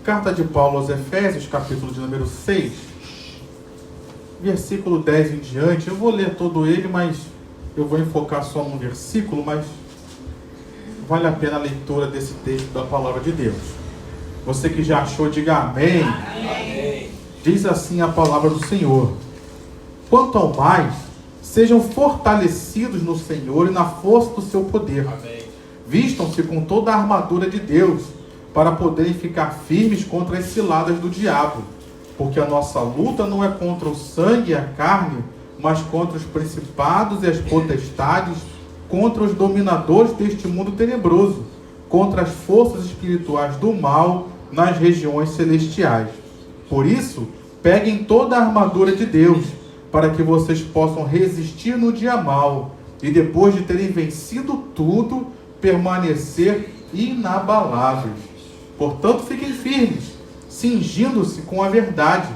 Carta de Paulo aos Efésios, capítulo de número 6, versículo 10 em diante. Eu vou ler todo ele, mas eu vou enfocar só num versículo, mas vale a pena a leitura desse texto da palavra de Deus. Você que já achou, diga amém. Amém. Diz assim a palavra do Senhor: quanto ao mais, sejam fortalecidos no Senhor e na força do seu poder. Amém. Vistam-se com toda a armadura de Deus, para poderem ficar firmes contra as ciladas do diabo. Porque a nossa luta não é contra o sangue e a carne, mas contra os principados e as potestades, contra os dominadores deste mundo tenebroso, contra as forças espirituais do mal nas regiões celestiais. Por isso, peguem toda a armadura de Deus, para que vocês possam resistir no dia mau, e depois de terem vencido tudo, permanecer inabaláveis. Portanto, fiquem firmes, cingindo-se com a verdade,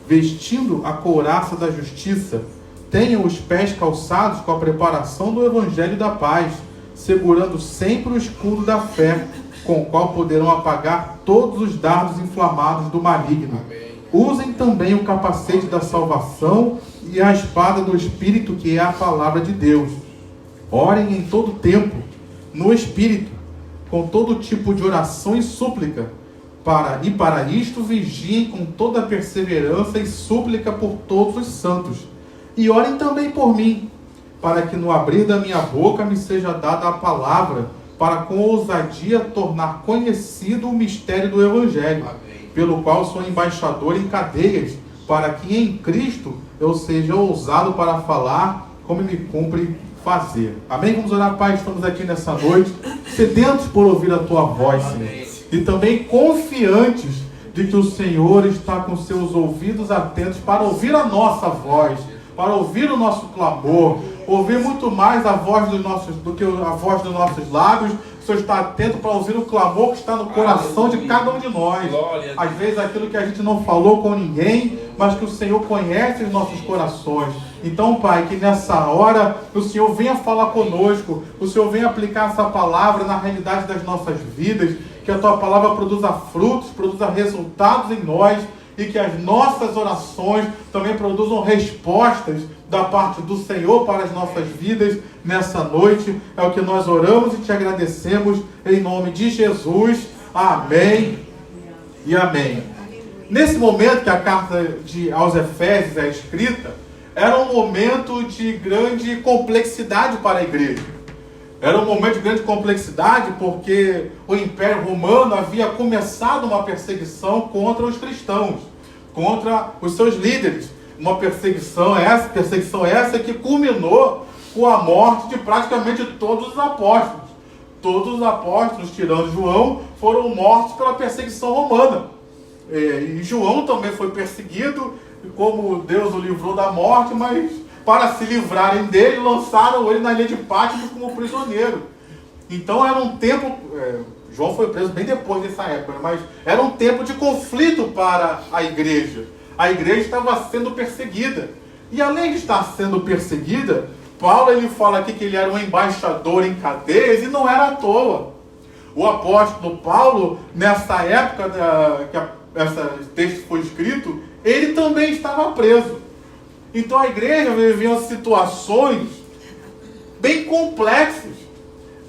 vestindo a couraça da justiça. Tenham os pés calçados com a preparação do evangelho da paz, segurando sempre o escudo da fé, com o qual poderão apagar todos os dardos inflamados do maligno. Amém. Usem também o capacete da salvação e a espada do Espírito, que é a palavra de Deus. Orem em todo tempo, no Espírito, com todo tipo de oração e súplica, para isto vigiem com toda perseverança e súplica por todos os santos. E orem também por mim, para que no abrir da minha boca me seja dada a palavra, para com ousadia tornar conhecido o mistério do Evangelho, amém, pelo qual sou embaixador em cadeias, para que em Cristo eu seja ousado para falar como me cumpre fazer. Amém? Vamos orar, Pai. Estamos aqui nessa noite, sedentos por ouvir a Tua voz, Senhor. E também confiantes de que o Senhor está com seus ouvidos atentos para ouvir a nossa voz, para ouvir o nosso clamor, ouvir muito mais a voz do que a voz dos nossos lábios. O Senhor está atento para ouvir o clamor que está no coração de cada um de nós. Às vezes aquilo que a gente não falou com ninguém, mas que o Senhor conhece os nossos corações. Então, Pai, que nessa hora o Senhor venha falar conosco, o Senhor venha aplicar essa palavra na realidade das nossas vidas, que a Tua palavra produza frutos, produza resultados em nós, e que as nossas orações também produzam respostas da parte do Senhor para as nossas vidas nessa noite. É o que nós oramos e te agradecemos em nome de Jesus. Amém e amém. Nesse momento que a carta aos Efésios é escrita, era um momento de grande complexidade para a igreja. Era um momento de grande complexidade porque o Império Romano havia começado uma perseguição contra os cristãos, contra os seus líderes. Uma perseguição essa que culminou com a morte de praticamente todos os apóstolos. Todos os apóstolos, tirando João, foram mortos pela perseguição romana. E João também foi perseguido, como Deus o livrou da morte, mas para se livrarem dele, lançaram ele na ilha de Patmos como prisioneiro. Então era um tempo... João foi preso bem depois dessa época, mas era um tempo de conflito para a igreja. A igreja estava sendo perseguida. E além de estar sendo perseguida, Paulo ele fala aqui que ele era um embaixador em cadeias, e não era à toa. O apóstolo Paulo, nessa época que esse texto foi escrito, ele também estava preso. Então a igreja vivia situações bem complexas,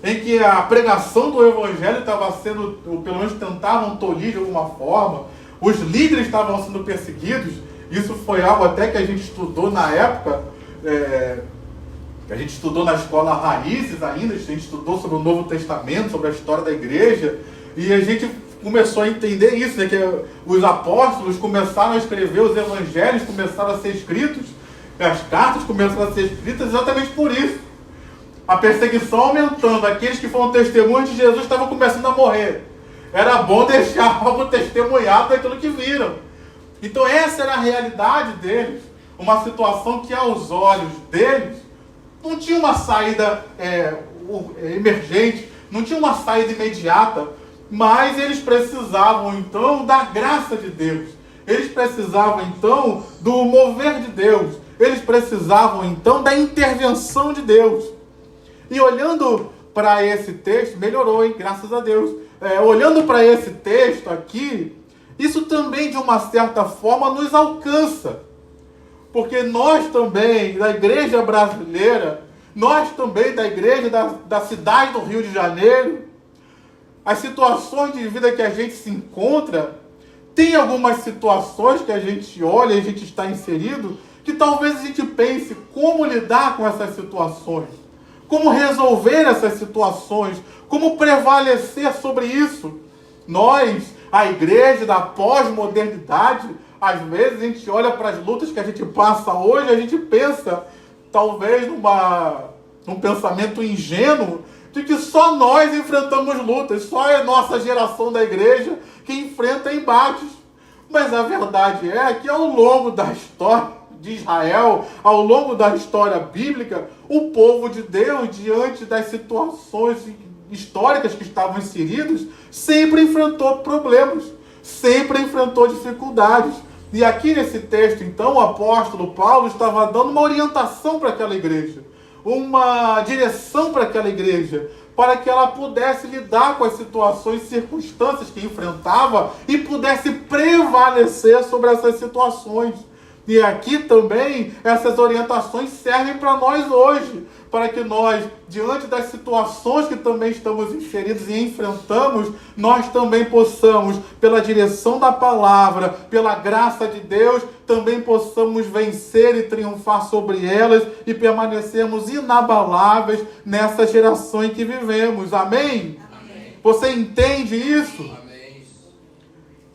em que a pregação do Evangelho estava sendo, ou pelo menos tentavam tolir de alguma forma, os líderes estavam sendo perseguidos. Isso foi algo até que a gente estudou na época, que a gente estudou na escola Raízes ainda, a gente estudou sobre o Novo Testamento, sobre a história da igreja, e a gente começou a entender isso, né, que os apóstolos começaram a escrever, os evangelhos começaram a ser escritos, as cartas começaram a ser escritas exatamente por isso. A perseguição aumentando, aqueles que foram testemunhas de Jesus estavam começando a morrer. Era bom deixar algo testemunhado daquilo que viram. Então essa era a realidade deles, uma situação que aos olhos deles não tinha uma saída emergente, não tinha uma saída imediata, mas eles precisavam então da graça de Deus, eles precisavam então do mover de Deus, eles precisavam então da intervenção de Deus. E olhando para esse texto, melhorou, hein? Graças a Deus. Olhando para esse texto aqui, isso também, de uma certa forma, nos alcança. Porque nós também, da igreja brasileira, nós também, da igreja da cidade do Rio de Janeiro, as situações de vida que a gente se encontra, tem algumas situações que a gente olha e a gente está inserido, que talvez a gente pense como lidar com essas situações, como resolver essas situações, como prevalecer sobre isso. Nós, a igreja da pós-modernidade, às vezes a gente olha para as lutas que a gente passa hoje, a gente pensa, talvez num pensamento ingênuo, de que só nós enfrentamos lutas, só é a nossa geração da igreja que enfrenta embates. Mas a verdade é que ao longo da história de Israel, ao longo da história bíblica, o povo de Deus, diante das situações históricas que estavam inseridos, sempre enfrentou problemas, sempre enfrentou dificuldades. E aqui nesse texto, então, o apóstolo Paulo estava dando uma orientação para aquela igreja, uma direção para aquela igreja, para que ela pudesse lidar com as situações e circunstâncias que enfrentava e pudesse prevalecer sobre essas situações. E aqui também essas orientações servem para nós hoje, para que nós, diante das situações que também estamos inseridos e enfrentamos, nós também possamos, pela direção da palavra, pela graça de Deus, também possamos vencer e triunfar sobre elas e permanecermos inabaláveis nessa geração em que vivemos. Amém? Amém. Você entende isso? Amém.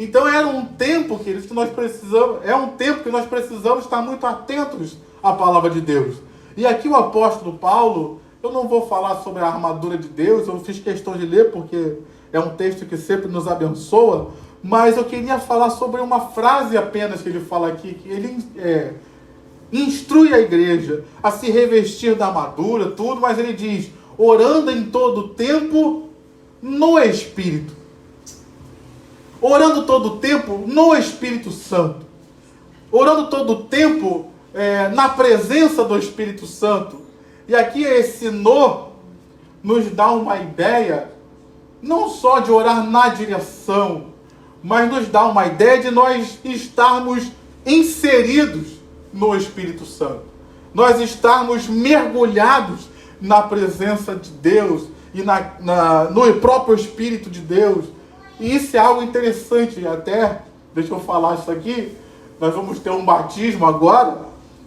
Então era um tempo, queridos, que nós precisamos estar muito atentos à palavra de Deus. E aqui o apóstolo Paulo, eu não vou falar sobre a armadura de Deus, eu fiz questão de ler porque é um texto que sempre nos abençoa, mas eu queria falar sobre uma frase apenas que ele fala aqui, que ele instrui a igreja a se revestir da armadura, tudo, mas ele diz, orando em todo tempo no Espírito. Orando todo tempo no Espírito Santo. Orando todo tempo na presença do Espírito Santo. E aqui esse nos dá uma ideia, não só de orar na direção, mas nos dá uma ideia de nós estarmos inseridos no Espírito Santo. Nós estarmos mergulhados na presença de Deus e no próprio Espírito de Deus. E isso é algo interessante, até, deixa eu falar isso aqui, nós vamos ter um batismo agora,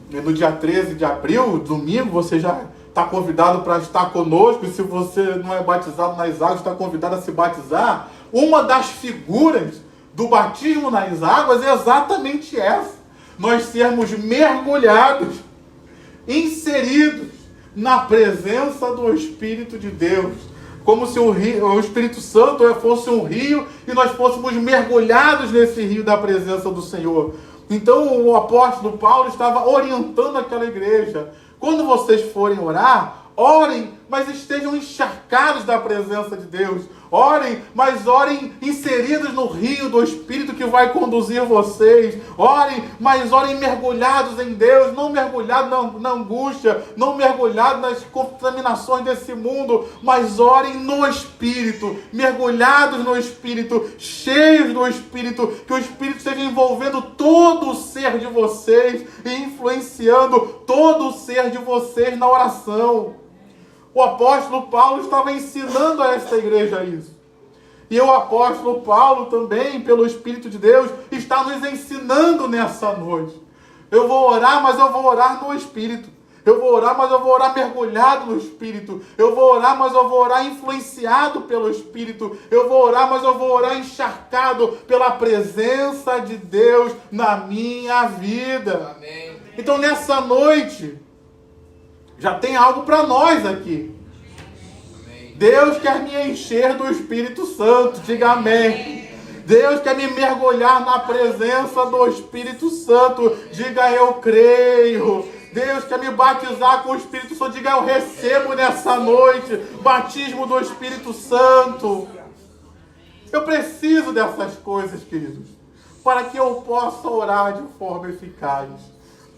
no dia 13 de abril, domingo, você já está convidado para estar conosco, e se você não é batizado nas águas, está convidado a se batizar. Uma das figuras do batismo nas águas é exatamente essa, nós sermos mergulhados, inseridos na presença do Espírito de Deus, como se o Espírito Santo fosse um rio e nós fôssemos mergulhados nesse rio da presença do Senhor. Então o apóstolo Paulo estava orientando aquela igreja. Quando vocês forem orar, orem, mas estejam encharcados da presença de Deus. Orem, mas orem inseridos no rio do Espírito que vai conduzir vocês. Orem, mas orem mergulhados em Deus, não mergulhados na angústia, não mergulhados nas contaminações desse mundo, mas orem no Espírito, mergulhados no Espírito, cheios do Espírito, que o Espírito esteja envolvendo todo o ser de vocês e influenciando todo o ser de vocês na oração. O apóstolo Paulo estava ensinando a esta igreja isso. E o apóstolo Paulo também, pelo Espírito de Deus, está nos ensinando nessa noite. Eu vou orar, mas eu vou orar no Espírito. Eu vou orar, mas eu vou orar mergulhado no Espírito. Eu vou orar, mas eu vou orar influenciado pelo Espírito. Eu vou orar, mas eu vou orar encharcado pela presença de Deus na minha vida. Amém. Então, nessa noite, já tem algo para nós aqui. Amém. Deus quer me encher do Espírito Santo. Diga amém. Deus quer me mergulhar na presença do Espírito Santo. Diga eu creio. Deus quer me batizar com o Espírito Santo. Diga eu recebo nessa noite batismo do Espírito Santo. Eu preciso dessas coisas, queridos, para que eu possa orar de forma eficaz.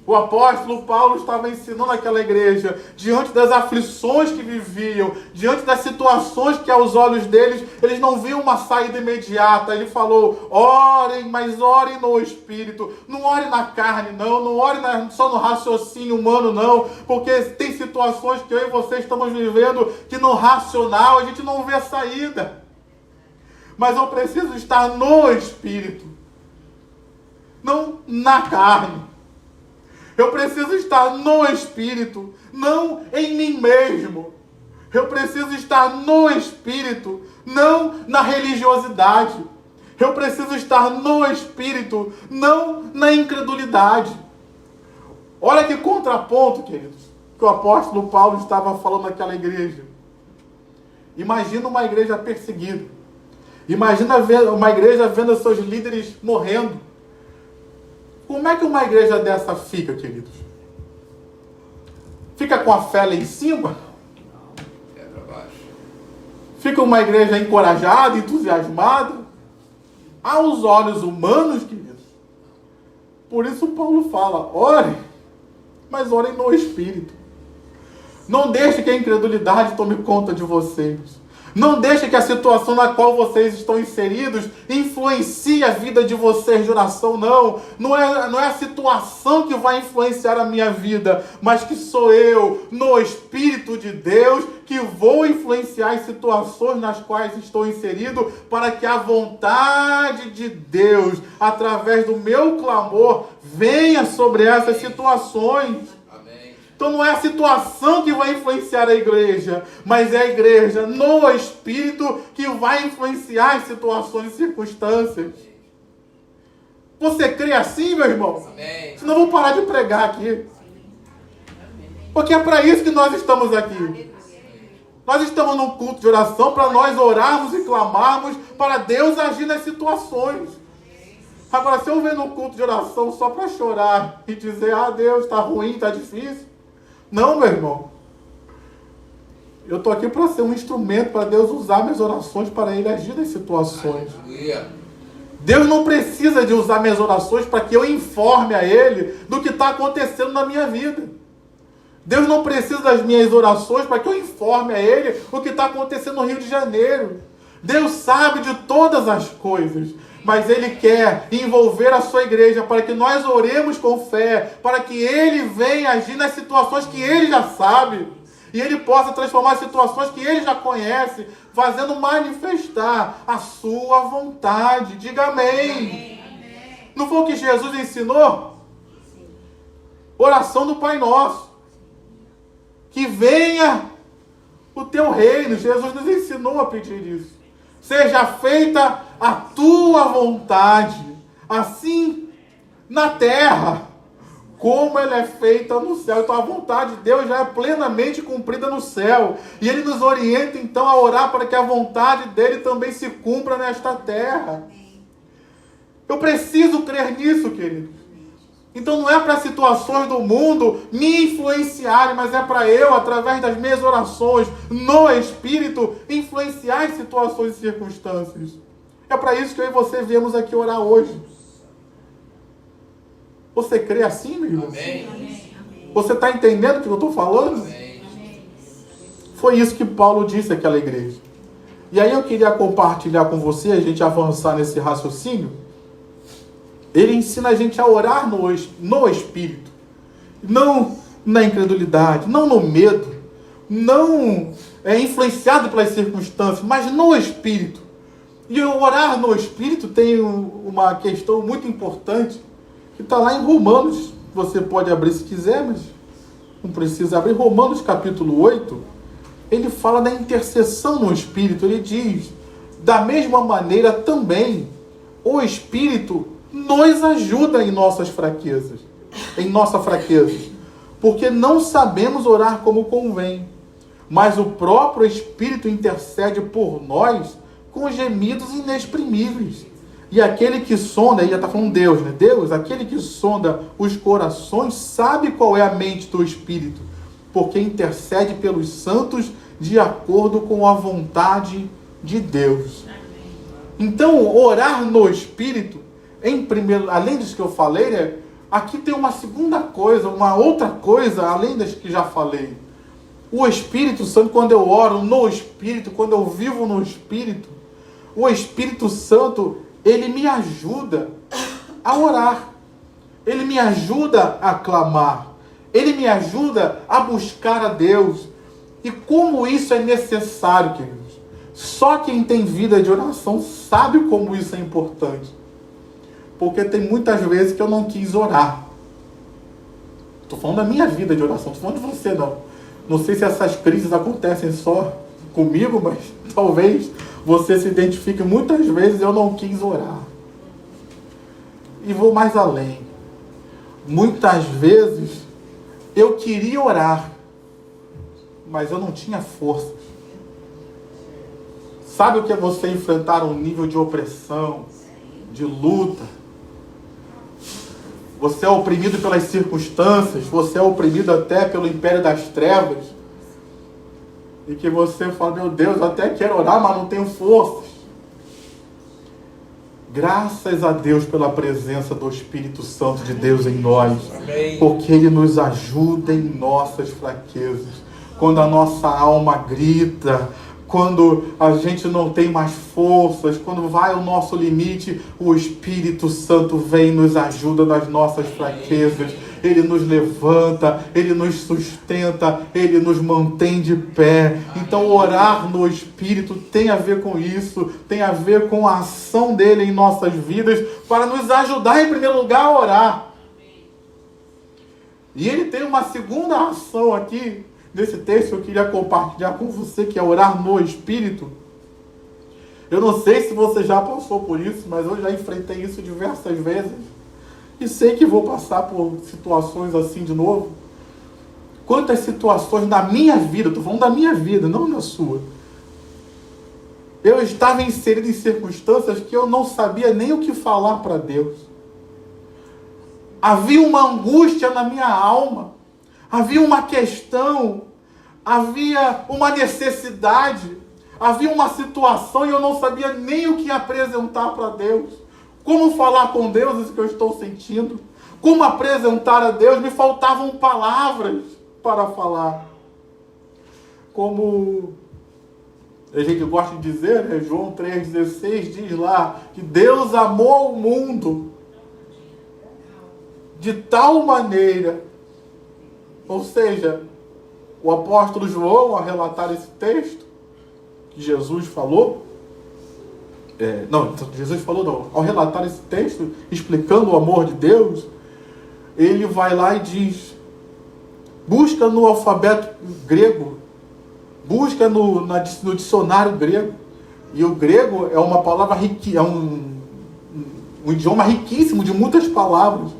O apóstolo Paulo estava ensinando aquela igreja, diante das aflições que viviam, diante das situações que aos olhos deles, eles não viam uma saída imediata. Ele falou, orem, mas orem no Espírito. Não orem na carne, não orem só no raciocínio humano, não. Porque tem situações que eu e você estamos vivendo que no racional a gente não vê a saída. Mas eu preciso estar no Espírito, não na carne. Eu preciso estar no Espírito, não em mim mesmo. Eu preciso estar no Espírito, não na religiosidade. Eu preciso estar no Espírito, não na incredulidade. Olha que contraponto, queridos, que o apóstolo Paulo estava falando naquela igreja. Imagina uma igreja perseguida. Imagina uma igreja vendo seus líderes morrendo. Como é que uma igreja dessa fica, queridos? Fica com a fé lá em cima? É para baixo. Fica uma igreja encorajada, entusiasmada? Aos olhos humanos, queridos. Por isso Paulo fala, orem, mas orem no Espírito. Não deixe que a incredulidade tome conta de vocês. Não deixe que a situação na qual vocês estão inseridos influencie a vida de vocês de oração, não. Não é a situação que vai influenciar a minha vida, mas que sou eu, no Espírito de Deus, que vou influenciar as situações nas quais estou inserido, para que a vontade de Deus, através do meu clamor, venha sobre essas situações. Então não é a situação que vai influenciar a igreja, mas é a igreja no Espírito que vai influenciar as situações e circunstâncias. Você crê assim, meu irmão? Amém. Senão eu vou parar de pregar aqui. Porque é para isso que nós estamos aqui. Nós estamos num culto de oração para nós orarmos e clamarmos para Deus agir nas situações. Agora, se eu venho num culto de oração só para chorar e dizer, Deus, está ruim, está difícil. Não, meu irmão. Eu estou aqui para ser um instrumento para Deus usar minhas orações para Ele agir nas situações. Aleluia. Deus não precisa de usar minhas orações para que eu informe a Ele do que está acontecendo na minha vida. Deus não precisa das minhas orações para que eu informe a Ele o que está acontecendo no Rio de Janeiro. Deus sabe de todas as coisas. Mas Ele quer envolver a sua igreja para que nós oremos com fé, para que Ele venha agir nas situações que Ele já sabe, e Ele possa transformar situações que Ele já conhece, fazendo manifestar a sua vontade. Diga amém. Amém. Não foi o que Jesus ensinou? Oração do Pai Nosso. Que venha o teu reino. Jesus nos ensinou a pedir isso. Seja feita a tua vontade, assim na terra, como ela é feita no céu. Então a vontade de Deus já é plenamente cumprida no céu. E Ele nos orienta então a orar para que a vontade dEle também se cumpra nesta terra. Eu preciso crer nisso, queridos. Então não é para situações do mundo me influenciarem, mas é para eu, através das minhas orações, no Espírito, influenciar as situações e circunstâncias. É para isso que eu e você viemos aqui orar hoje. Você crê assim, meu irmão? Amém. Você está entendendo o que eu estou falando? Amém. Foi isso que Paulo disse àquela igreja. E aí eu queria compartilhar com você, a gente avançar nesse raciocínio. Ele ensina a gente a orar no Espírito. Não na incredulidade, não no medo, não influenciado pelas circunstâncias, mas no Espírito. E orar no Espírito tem uma questão muito importante, que está lá em Romanos. Você pode abrir se quiser, mas não precisa abrir. Romanos capítulo 8, ele fala da intercessão no Espírito. Ele diz, da mesma maneira também, o Espírito nos ajuda em nossa fraqueza, porque não sabemos orar como convém, mas o próprio Espírito intercede por nós com gemidos inexprimíveis. E aquele que sonda, aí já está falando Deus, né? Deus, aquele que sonda os corações, sabe qual é a mente do Espírito, porque intercede pelos santos de acordo com a vontade de Deus. Então, orar no Espírito, além disso que eu falei, né, aqui tem uma segunda coisa, uma outra coisa, além das que já falei. O Espírito Santo, quando eu oro no Espírito, quando eu vivo no Espírito, o Espírito Santo, ele me ajuda a orar. Ele me ajuda a clamar. Ele me ajuda a buscar a Deus. E como isso é necessário, queridos. Só quem tem vida de oração sabe como isso é importante. Porque tem muitas vezes que eu não quis orar. Estou falando da minha vida de oração, não estou falando de você não. Não sei se essas crises acontecem só comigo, mas talvez você se identifique. Muitas vezes eu não quis orar. E vou mais além. Muitas vezes eu queria orar, mas eu não tinha força. Sabe o que é você enfrentar um nível de opressão, de luta? Você é oprimido pelas circunstâncias, você é oprimido até pelo império das trevas. E que você fala, meu Deus, eu até quero orar, mas não tenho forças. Graças a Deus pela presença do Espírito Santo de Deus em nós. Amém. Porque Ele nos ajuda em nossas fraquezas. Quando a nossa alma grita, quando a gente não tem mais forças, quando vai ao nosso limite, o Espírito Santo vem e nos ajuda nas nossas fraquezas. Ele nos levanta, Ele nos sustenta, Ele nos mantém de pé. Então orar no Espírito tem a ver com isso, tem a ver com a ação dEle em nossas vidas, para nos ajudar em primeiro lugar a orar. E Ele tem uma segunda ação aqui, nesse texto que eu queria compartilhar com você, que é orar no Espírito. Eu não sei se você já passou por isso, mas eu já enfrentei isso diversas vezes. E sei que vou passar por situações assim de novo. Quantas situações na minha vida, estou falando da minha vida, não da sua. Eu estava inserido em circunstâncias que eu não sabia nem o que falar para Deus. Havia uma angústia na minha alma. Havia uma questão. Havia uma necessidade. Havia uma situação e eu não sabia nem o que apresentar para Deus. Como falar com Deus isso que eu estou sentindo? Como apresentar a Deus? Me faltavam palavras para falar. Como a gente gosta de dizer, né? João 3,16 diz lá que Deus amou o mundo de tal maneira. Ou seja, o apóstolo João, ao relatar esse texto que Jesus falou, ao relatar esse texto, explicando o amor de Deus, ele vai lá e diz, busca no alfabeto grego, busca no dicionário grego, e o grego é uma palavra é um idioma riquíssimo de muitas palavras,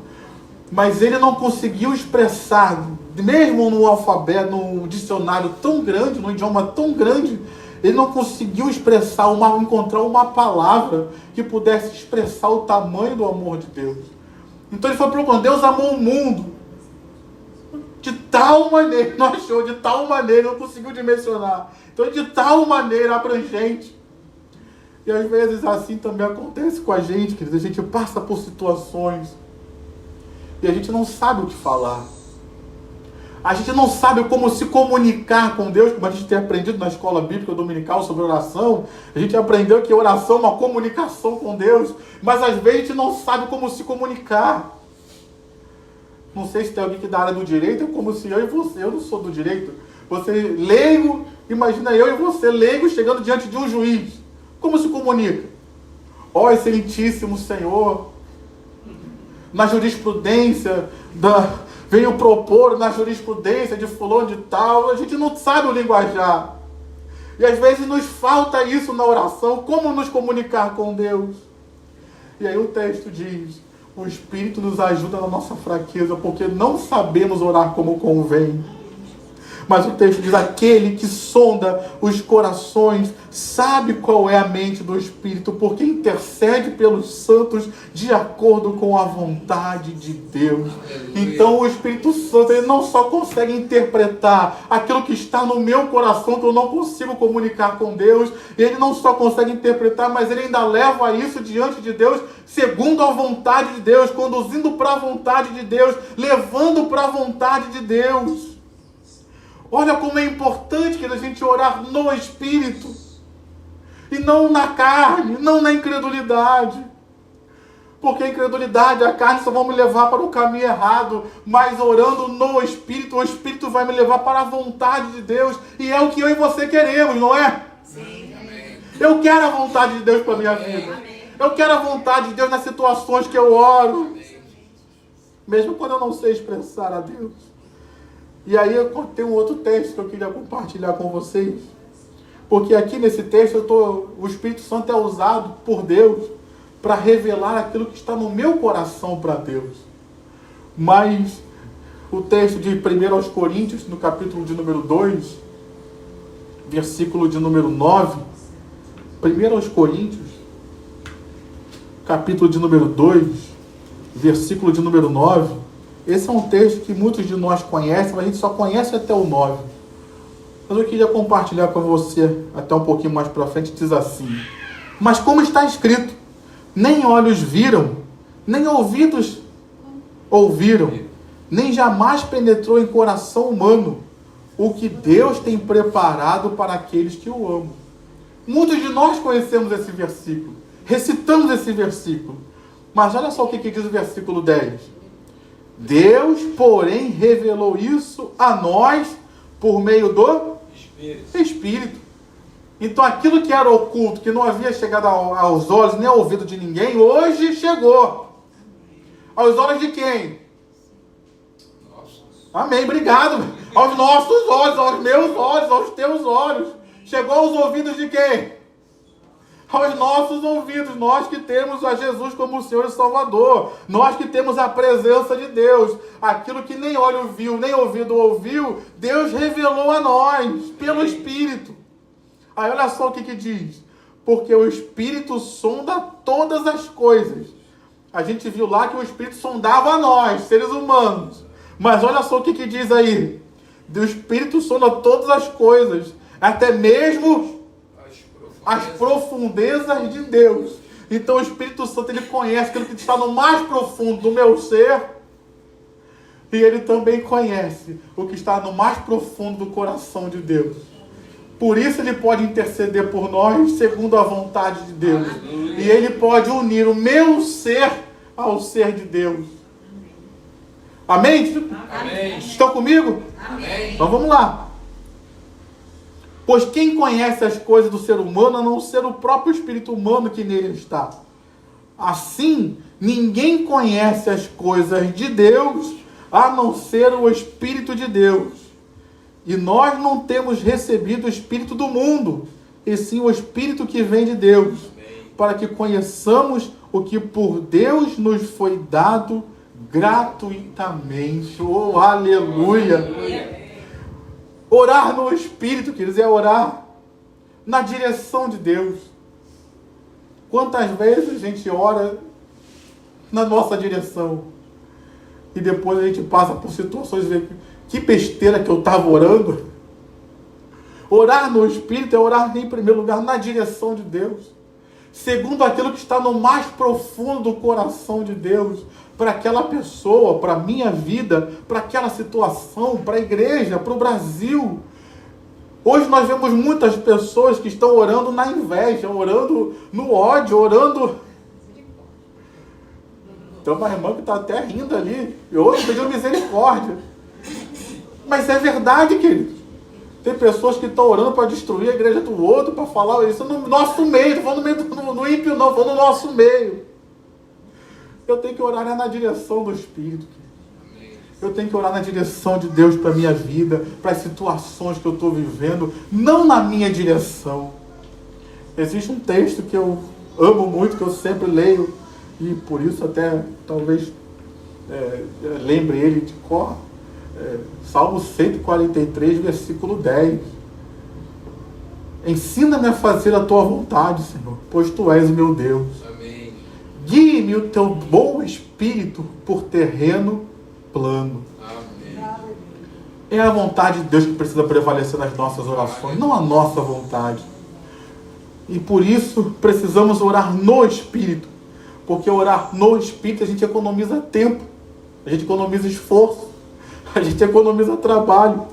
mas ele não conseguiu expressar, mesmo no alfabeto, num dicionário tão grande, num idioma tão grande, ele não conseguiu encontrar uma palavra que pudesse expressar o tamanho do amor de Deus. Então ele foi procurando, Deus amou o mundo de tal maneira, não achou, de tal maneira, não conseguiu dimensionar. Então de tal maneira abrangente. E às vezes assim também acontece com a gente, queridos. A gente passa por situações e a gente não sabe o que falar. A gente não sabe como se comunicar com Deus, como a gente tem aprendido na escola bíblica dominical sobre oração. A gente aprendeu que oração é uma comunicação com Deus, mas às vezes a gente não sabe como se comunicar. Não sei se tem alguém que da área do direito, é como se eu e você, eu não sou do direito. Você leigo, imagina eu e você leigo chegando diante de um juiz. Como se comunica? Ó, excelentíssimo Senhor, na jurisprudência venho propor na jurisprudência de fulano de tal, a gente não sabe o linguajar. E às vezes nos falta isso na oração, como nos comunicar com Deus. E aí o texto diz, o Espírito nos ajuda na nossa fraqueza, porque não sabemos orar como convém. Mas o texto diz: aquele que sonda os corações sabe qual é a mente do Espírito, porque intercede pelos santos de acordo com a vontade de Deus. Então o Espírito Santo, ele não só consegue interpretar aquilo que está no meu coração, que eu não consigo comunicar com Deus, ele não só consegue interpretar, mas ele ainda leva isso diante de Deus, segundo a vontade de Deus, conduzindo para a vontade de Deus, levando para a vontade de Deus. Olha como é importante que a gente orar no Espírito, e não na carne, não na incredulidade. Porque a incredulidade, a carne só vão me levar para o caminho errado, mas orando no Espírito, o Espírito vai me levar para a vontade de Deus, e é o que eu e você queremos, não é? Sim. Amém. Eu quero a vontade de Deus para a minha vida. Amém. Eu quero a vontade de Deus nas situações que eu oro, mesmo quando eu não sei expressar a Deus. E aí eu tenho um outro texto que eu queria compartilhar com vocês, porque aqui nesse texto o Espírito Santo é usado por Deus para revelar aquilo que está no meu coração para Deus. Mas o texto de 1 Coríntios, no capítulo de número 2, versículo de número 9, 1 Coríntios, capítulo de número 2, versículo de número 9, esse é um texto que muitos de nós conhecem, mas a gente só conhece até o 9. Mas eu queria compartilhar com você até um pouquinho mais para frente, diz assim: mas como está escrito, nem olhos viram, nem ouvidos ouviram, nem jamais penetrou em coração humano o que Deus tem preparado para aqueles que o amam. Muitos de nós conhecemos esse versículo, recitamos esse versículo, mas olha só o que diz o versículo 10. Deus, porém, revelou isso a nós por meio do Espírito. Então aquilo que era oculto, que não havia chegado aos olhos nem ao ouvido de ninguém, hoje chegou. Aos olhos de quem? Nossa. Amém, obrigado. Aos nossos olhos, aos meus olhos, aos teus olhos. Chegou aos ouvidos de quem? Aos nossos ouvidos, nós que temos a Jesus como o Senhor e Salvador, nós que temos a presença de Deus, aquilo que nem olho viu, nem ouvido ouviu, Deus revelou a nós, pelo Espírito. Aí olha só o que diz: porque o Espírito sonda todas as coisas. A gente viu lá que o Espírito sondava a nós, seres humanos, mas olha só o que diz aí: o Espírito sonda todas as coisas, até mesmo as profundezas de Deus. Então o Espírito Santo, ele conhece aquilo que está no mais profundo do meu ser, e ele também conhece o que está no mais profundo do coração de Deus. Por isso ele pode interceder por nós segundo a vontade de Deus. Aleluia. E ele pode unir o meu ser ao ser de Deus. Amém? Amém. Estão comigo? Amém. Então vamos lá. Pois quem conhece as coisas do ser humano a não ser o próprio espírito humano que nele está? Assim, ninguém conhece as coisas de Deus a não ser o Espírito de Deus. E nós não temos recebido o Espírito do mundo, e sim o Espírito que vem de Deus, para que conheçamos o que por Deus nos foi dado gratuitamente. Oh, aleluia! Aleluia. Orar no Espírito, queridos, é orar na direção de Deus. Quantas vezes a gente ora na nossa direção e depois a gente passa por situações e vê que besteira que eu estava orando. Orar no Espírito é orar em primeiro lugar na direção de Deus, segundo aquilo que está no mais profundo do coração de Deus, para aquela pessoa, para a minha vida, para aquela situação, para a igreja, para o Brasil. Hoje nós vemos muitas pessoas que estão orando na inveja, orando no ódio, orando... Tem uma irmã que está até rindo ali, e outra pedindo misericórdia. Mas é verdade, querido. Tem pessoas que estão orando para destruir a igreja do outro, para falar isso no nosso meio, não estou falando no ímpio não, estou no nosso meio. Eu tenho que orar na direção do Espírito. Eu tenho que orar na direção de Deus para a minha vida, para as situações que eu estou vivendo, não na minha direção. Existe um texto que eu amo muito, que eu sempre leio, e por isso até talvez lembre ele de cor, Salmo 143, versículo 10. Ensina-me a fazer a tua vontade, Senhor, pois tu és o meu Deus. Amém. Guie-me o teu bom espírito por terreno plano. Amém. É a vontade de Deus que precisa prevalecer nas nossas orações, não a nossa vontade. E por isso precisamos orar no Espírito. Porque orar no Espírito a gente economiza tempo, a gente economiza esforço, a gente economiza trabalho.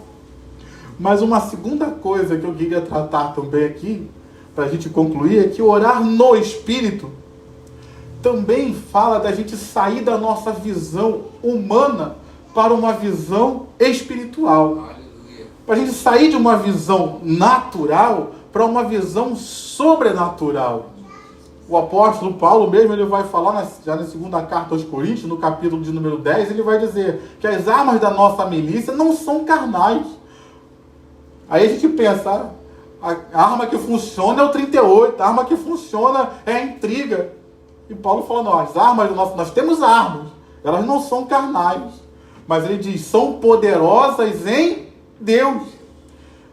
Mas uma segunda coisa que eu queria tratar também aqui, para a gente concluir, é que orar no Espírito também fala da gente sair da nossa visão humana para uma visão espiritual. Aleluia. Para a gente sair de uma visão natural para uma visão sobrenatural. O apóstolo Paulo mesmo, ele vai falar já na segunda carta aos Coríntios, no capítulo de número 10, ele vai dizer que as armas da nossa milícia não são carnais. Aí a gente pensa, a arma que funciona é o 38, a arma que funciona é a intriga. E Paulo fala, não, as armas do nosso, nós temos armas, elas não são carnais. Mas ele diz, são poderosas em Deus.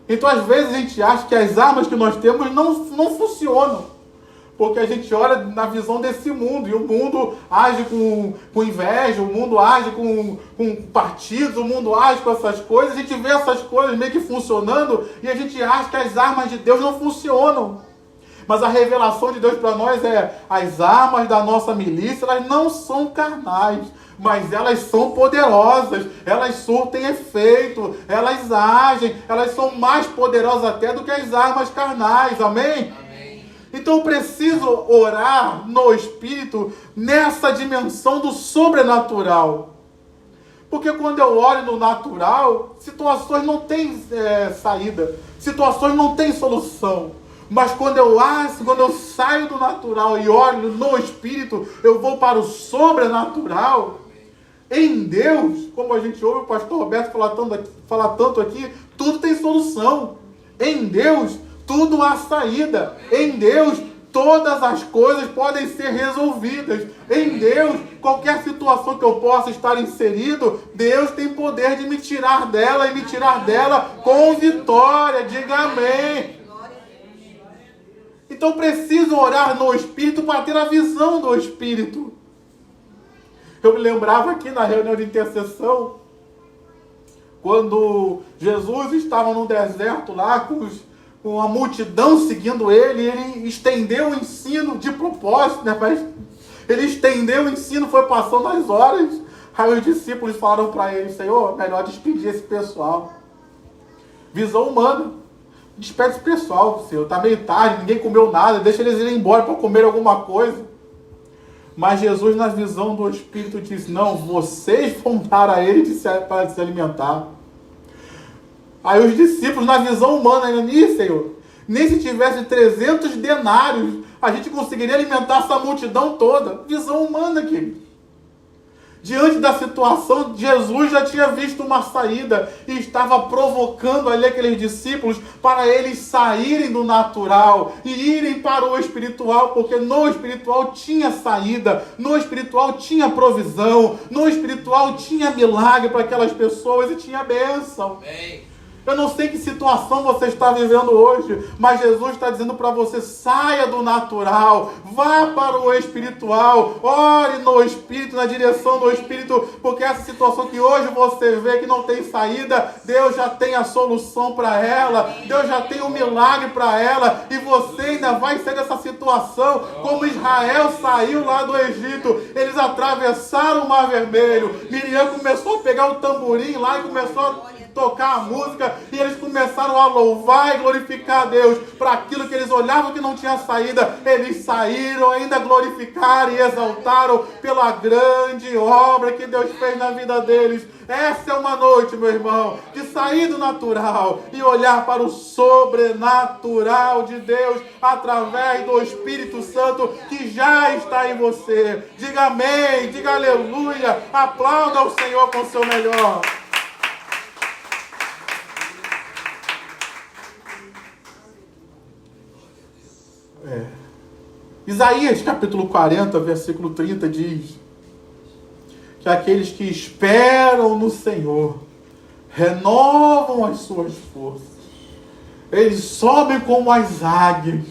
Então às vezes a gente acha que as armas que nós temos não funcionam. Porque a gente olha na visão desse mundo, e o mundo age com inveja, o mundo age com partidos, o mundo age com essas coisas, a gente vê essas coisas meio que funcionando, e a gente acha que as armas de Deus não funcionam. Mas a revelação de Deus para nós é, as armas da nossa milícia, elas não são carnais, mas elas são poderosas, elas surtem efeito, elas agem, elas são mais poderosas até do que as armas carnais, amém? Então eu preciso orar no Espírito nessa dimensão do sobrenatural. Porque quando eu olho no natural, situações não têm saída, situações não têm solução. Mas quando eu saio do natural e olho no Espírito, eu vou para o sobrenatural. Em Deus, como a gente ouve o pastor Roberto falar tanto aqui, tudo tem solução. Em Deus, tudo há saída. Em Deus, todas as coisas podem ser resolvidas. Em Deus, qualquer situação que eu possa estar inserido, Deus tem poder de me tirar dela e me tirar dela com vitória. Diga amém. Então preciso orar no Espírito para ter a visão do Espírito. Eu me lembrava aqui na reunião de intercessão, quando Jesus estava no deserto lá, com a multidão seguindo ele, ele estendeu o ensino de propósito, né? Mas ele estendeu o ensino, foi passando as horas, aí os discípulos falaram para ele, Senhor, melhor despedir esse pessoal. Visão humana. Despede esse pessoal, Senhor, está meio tarde, ninguém comeu nada, deixa eles irem embora para comer alguma coisa. Mas Jesus, na visão do Espírito, disse, não, vocês vão dar a ele para se alimentar. Aí os discípulos, na visão humana, ainda, Senhor, nem se tivesse 300 denários, a gente conseguiria alimentar essa multidão toda. Visão humana, querido. Diante da situação, Jesus já tinha visto uma saída e estava provocando ali aqueles discípulos para eles saírem do natural e irem para o espiritual, porque no espiritual tinha saída, no espiritual tinha provisão, no espiritual tinha milagre para aquelas pessoas e tinha bênção. Amém. Eu não sei que situação você está vivendo hoje, mas Jesus está dizendo para você, saia do natural, vá para o espiritual, ore no Espírito, na direção do Espírito, porque essa situação que hoje você vê que não tem saída, Deus já tem a solução para ela, Deus já tem um milagre para ela, e você ainda vai sair dessa situação, como Israel saiu lá do Egito, eles atravessaram o Mar Vermelho, Miriam começou a pegar o tamborim lá e começou a tocar a música, e eles começaram a louvar e glorificar a Deus para aquilo que eles olhavam que não tinha saída. Eles saíram, ainda glorificaram e exaltaram pela grande obra que Deus fez na vida deles. Essa é uma noite, meu irmão, de sair do natural e olhar para o sobrenatural de Deus através do Espírito Santo que já está em você. Diga amém, diga aleluia, aplauda o Senhor com o seu melhor. Isaías capítulo 40, versículo 30 diz que aqueles que esperam no Senhor renovam as suas forças. Eles sobem como as águias,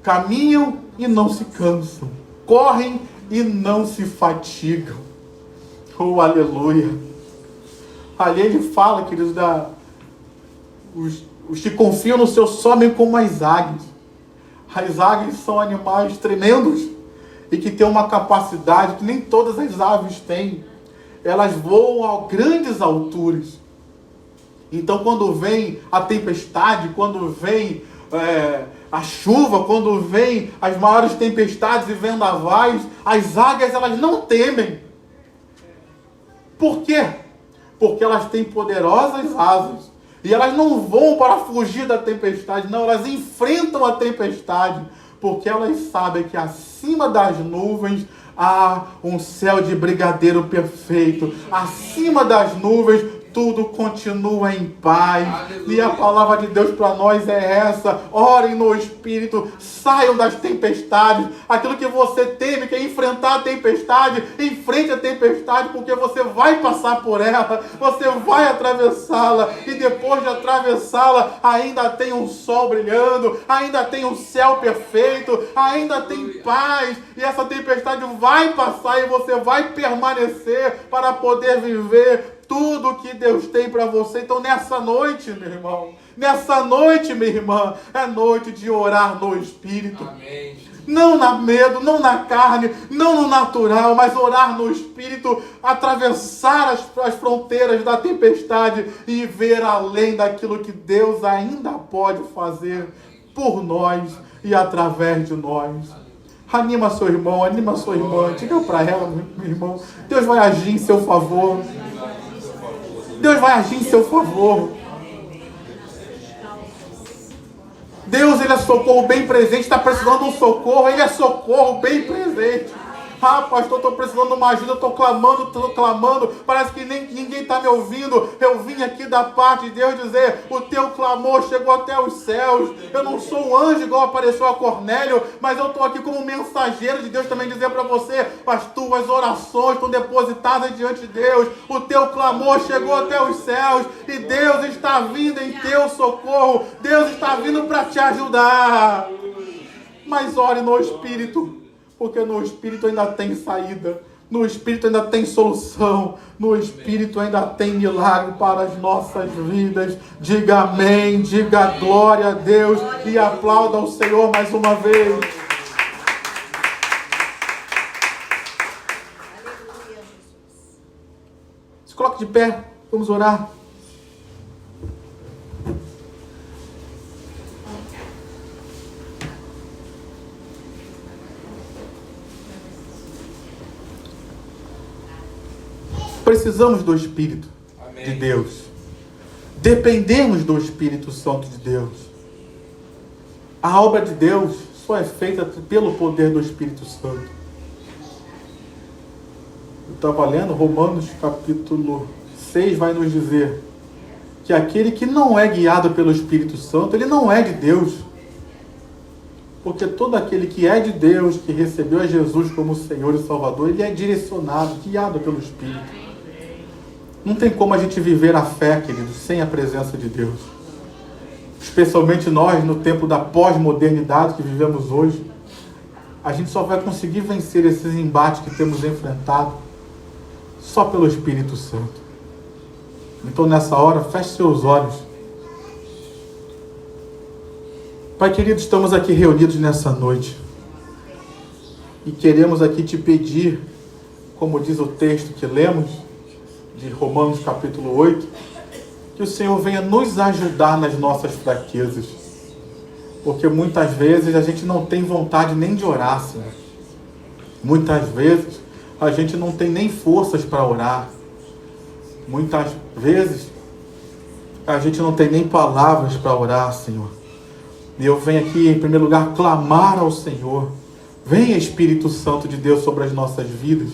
caminham e não se cansam, correm e não se fatigam. Oh, aleluia! Ali ele fala, queridos, os que confiam no Senhor sobem como as águias. As águias são animais tremendos e que têm uma capacidade que nem todas as aves têm. Elas voam a grandes alturas. Então, quando vem a tempestade, quando vem a chuva, quando vem as maiores tempestades e vendavais, as águias elas não temem. Por quê? Porque elas têm poderosas asas. E elas não vão para fugir da tempestade, não, elas enfrentam a tempestade, porque elas sabem que acima das nuvens há um céu de brigadeiro perfeito. Acima das nuvens tudo continua em paz. Aleluia. E a palavra de Deus para nós é essa: orem no Espírito, saiam das tempestades. Aquilo que você teme, que é enfrentar a tempestade, enfrente a tempestade, porque você vai passar por ela, você vai atravessá-la, e depois de atravessá-la, ainda tem um sol brilhando, ainda tem um céu perfeito, ainda tem paz, e essa tempestade vai passar e você vai permanecer para poder viver tudo que Deus tem para você. Então nessa noite, meu irmão, nessa noite, minha irmã, é noite de orar no Espírito. Amém. Não na medo, não na carne, não no natural, mas orar no Espírito, atravessar as fronteiras da tempestade e ver além daquilo que Deus ainda pode fazer por nós e através de nós. Anima seu irmão, anima sua irmã, diga para ela, meu irmão, Deus vai agir em seu favor. Deus vai agir em seu favor. Deus, Ele é socorro bem presente. Está precisando de um socorro, Ele é socorro bem presente. Ah, pastor, estou precisando de uma ajuda, estou clamando, parece que ninguém está me ouvindo. Eu vim aqui da parte de Deus dizer: o teu clamor chegou até os céus. Eu não sou um anjo igual apareceu a Cornélio, mas eu estou aqui como mensageiro de Deus também dizer para você: as tuas orações estão depositadas diante de Deus, o teu clamor chegou até os céus, e Deus está vindo em teu socorro, Deus está vindo para te ajudar. Mas ore no Espírito, porque no Espírito ainda tem saída, no Espírito ainda tem solução, no Espírito ainda tem milagre para as nossas vidas. Diga amém, diga glória a Deus e aplauda ao Senhor mais uma vez. Se coloque de pé, vamos orar. Precisamos do Espírito de Deus. Dependemos do Espírito Santo de Deus. A obra de Deus só é feita pelo poder do Espírito Santo. Eu estava lendo Romanos capítulo 6, vai nos dizer que aquele que não é guiado pelo Espírito Santo, ele não é de Deus. Porque todo aquele que é de Deus, que recebeu a Jesus como Senhor e Salvador, ele é direcionado, guiado pelo Espírito. Não tem como a gente viver a fé, querido, sem a presença de Deus. Especialmente nós, no tempo da pós-modernidade que vivemos hoje, a gente só vai conseguir vencer esses embates que temos enfrentado só pelo Espírito Santo. Então, nessa hora, feche seus olhos. Pai querido, estamos aqui reunidos nessa noite e queremos aqui te pedir, como diz o texto que lemos, de Romanos capítulo 8, que o Senhor venha nos ajudar nas nossas fraquezas, porque muitas vezes a gente não tem vontade nem de orar, Senhor. Muitas vezes a gente não tem nem forças para orar. Muitas vezes a gente não tem nem palavras para orar, Senhor. E eu venho aqui, em primeiro lugar, clamar ao Senhor. Venha, Espírito Santo de Deus, sobre as nossas vidas.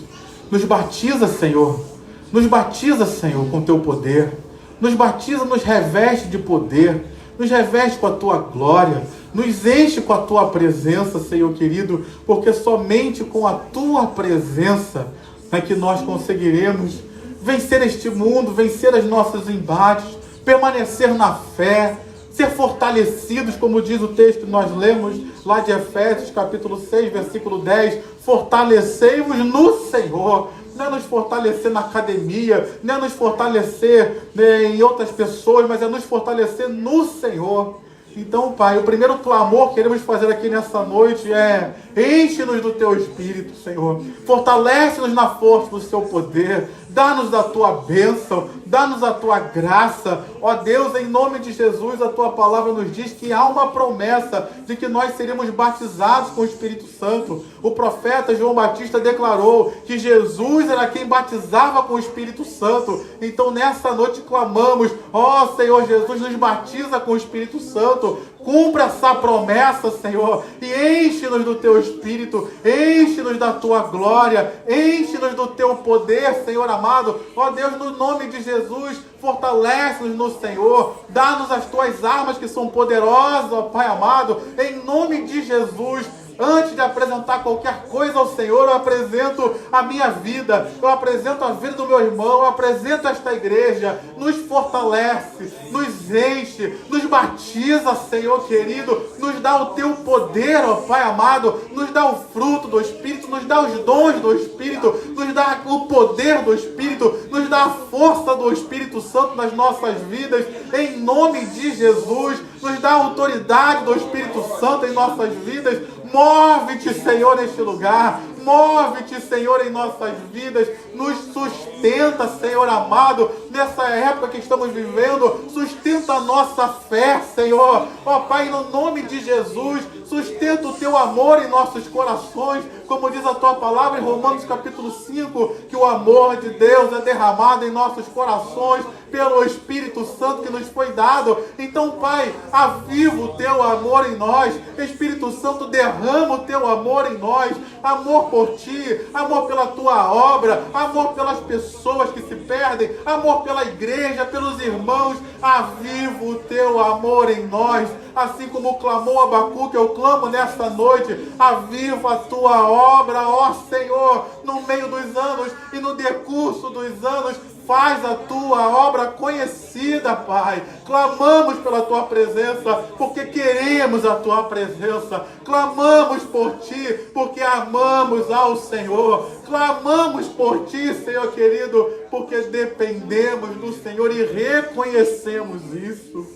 Nos batiza, Senhor. Nos batiza, Senhor, com teu poder. Nos batiza, nos reveste de poder. Nos reveste com a tua glória. Nos enche com a tua presença, Senhor querido. Porque somente com a tua presença é que nós conseguiremos vencer este mundo, vencer os nossos embates, permanecer na fé, ser fortalecidos, como diz o texto que nós lemos lá de Efésios, capítulo 6, versículo 10, fortalecei-vos no Senhor. Não é nos fortalecer na academia, não é nos fortalecer em outras pessoas, mas é nos fortalecer no Senhor. Então, Pai, o primeiro clamor que queremos fazer aqui nessa noite é: enche-nos do Teu Espírito, Senhor. Fortalece-nos na força do Seu poder. Dá-nos a Tua bênção. Dá-nos a Tua graça. Ó Deus, em nome de Jesus, a Tua palavra nos diz que há uma promessa de que nós seremos batizados com o Espírito Santo. O profeta João Batista declarou que Jesus era quem batizava com o Espírito Santo. Então, nessa noite clamamos: ó Senhor Jesus, nos batiza com o Espírito Santo. Cumpra essa promessa, Senhor, e enche-nos do Teu Espírito, enche-nos da Tua glória, enche-nos do Teu poder, Senhor amado. Ó Deus, no nome de Jesus, fortalece-nos no Senhor, dá-nos as Tuas armas que são poderosas, ó Pai amado, em nome de Jesus. Antes de apresentar qualquer coisa ao Senhor, eu apresento a minha vida, eu apresento a vida do meu irmão, eu apresento esta igreja. Nos fortalece, nos enche, nos batiza, Senhor querido, nos dá o Teu poder, ó Pai amado, nos dá o fruto do Espírito, nos dá os dons do Espírito, nos dá o poder do Espírito, nos dá a força do Espírito Santo nas nossas vidas, em nome de Jesus. Nos dá a autoridade do Espírito Santo em nossas vidas. Move-te, Senhor, neste lugar. Move-te, Senhor, em nossas vidas. Nos sustenta, Senhor amado, nessa época que estamos vivendo. Sustenta a nossa fé, Senhor. Ó Pai, no nome de Jesus, sustenta o Teu amor em nossos corações. Como diz a Tua palavra em Romanos capítulo 5, que o amor de Deus é derramado em nossos corações pelo Espírito Santo que nos foi dado. Então, Pai, aviva o Teu amor em nós. Espírito Santo, derrama o Teu amor em nós. Amor por Ti, amor pela Tua obra, amor pelas pessoas que se perdem, amor pela igreja, pelos irmãos. Aviva o Teu amor em nós. Assim como clamou Abacuque, eu clamo nesta noite: aviva a Tua obra, ó Senhor, no meio dos anos e no decurso dos anos. Faz a Tua obra conhecida, Pai. Clamamos pela Tua presença, porque queremos a Tua presença. Clamamos por Ti, porque amamos ao Senhor. Clamamos por Ti, Senhor querido, porque dependemos do Senhor e reconhecemos isso.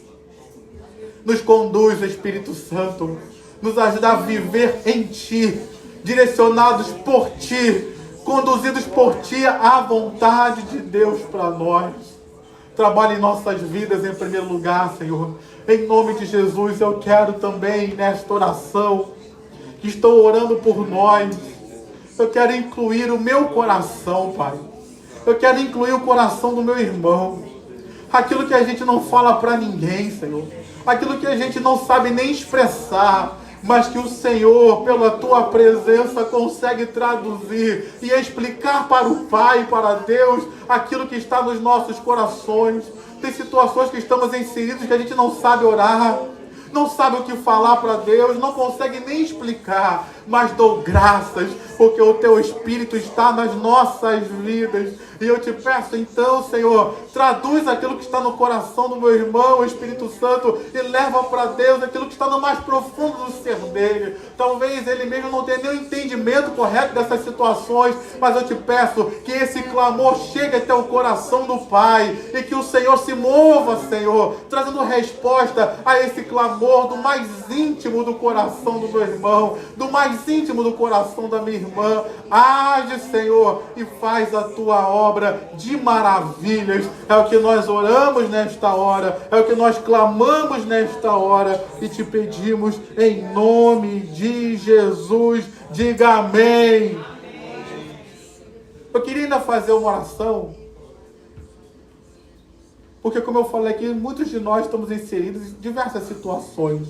Nos conduz, Espírito Santo. Nos ajuda a viver em Ti, direcionados por Ti, conduzidos por Ti à vontade de Deus para nós. Trabalhe em nossas vidas em primeiro lugar, Senhor. Em nome de Jesus, eu quero também, nesta oração, que estou orando por nós, eu quero incluir o meu coração, Pai. Eu quero incluir o coração do meu irmão. Aquilo que a gente não fala para ninguém, Senhor. Aquilo que a gente não sabe nem expressar, mas que o Senhor, pela Tua presença, consegue traduzir e explicar para o Pai e para Deus aquilo que está nos nossos corações. Tem situações que estamos inseridos que a gente não sabe orar, não sabe o que falar para Deus, não consegue nem explicar, mas dou graças, porque o Teu Espírito está nas nossas vidas. E eu te peço então, Senhor, traduz aquilo que está no coração do meu irmão, o Espírito Santo, e leva para Deus aquilo que está no mais profundo do ser dele. Talvez ele mesmo não tenha nenhum entendimento correto dessas situações, mas eu te peço que esse clamor chegue até o coração do Pai, e que o Senhor se mova, Senhor, trazendo resposta a esse clamor do mais íntimo do coração do meu irmão, do mais íntimo do coração da minha irmã. Age, Senhor, e faz a Tua obra de maravilhas. É o que nós oramos nesta hora, é o que nós clamamos nesta hora e te pedimos em nome de Jesus. Diga amém. Eu queria ainda fazer uma oração, porque, como eu falei aqui, muitos de nós estamos inseridos em diversas situações.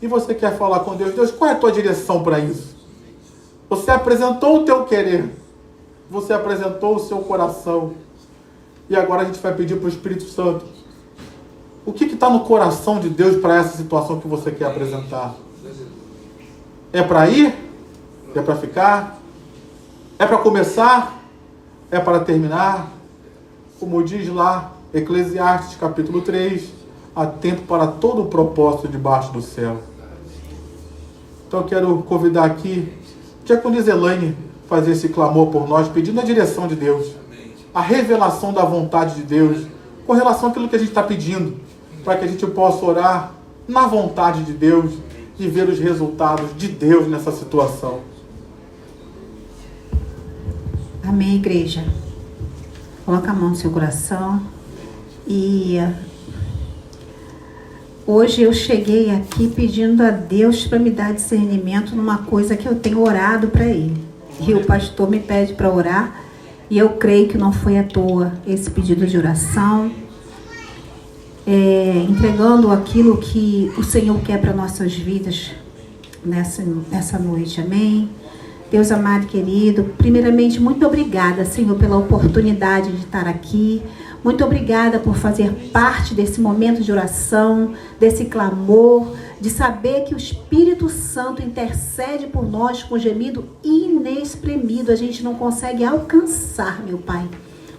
E você quer falar com Deus: Deus, qual é a Tua direção para isso? Você apresentou o teu querer, você apresentou o seu coração, e agora a gente vai pedir para o Espírito Santo: o que está no coração de Deus para essa situação que você quer apresentar? É para ir? É para ficar? É para começar? é para terminar, como diz lá, Eclesiastes capítulo 3, atento para todo o propósito debaixo do céu. Então eu quero convidar aqui Diaconisa Elaine fazer esse clamor por nós, pedindo a direção de Deus, a revelação da vontade de Deus, com relação àquilo que a gente está pedindo, para que a gente possa orar na vontade de Deus e ver os resultados de Deus nessa situação. Amém, igreja. Coloca a mão no seu coração. E hoje eu cheguei aqui pedindo a Deus para me dar discernimento numa coisa que eu tenho orado para Ele. E o pastor me pede para orar. E eu creio que não foi à toa esse pedido de oração. Entregando aquilo que o Senhor quer para nossas vidas nessa noite. Amém? Deus amado e querido, primeiramente, muito obrigada, Senhor, pela oportunidade de estar aqui. Muito obrigada por fazer parte desse momento de oração, desse clamor, de saber que o Espírito Santo intercede por nós com gemido inexprimido. A gente não consegue alcançar, meu Pai,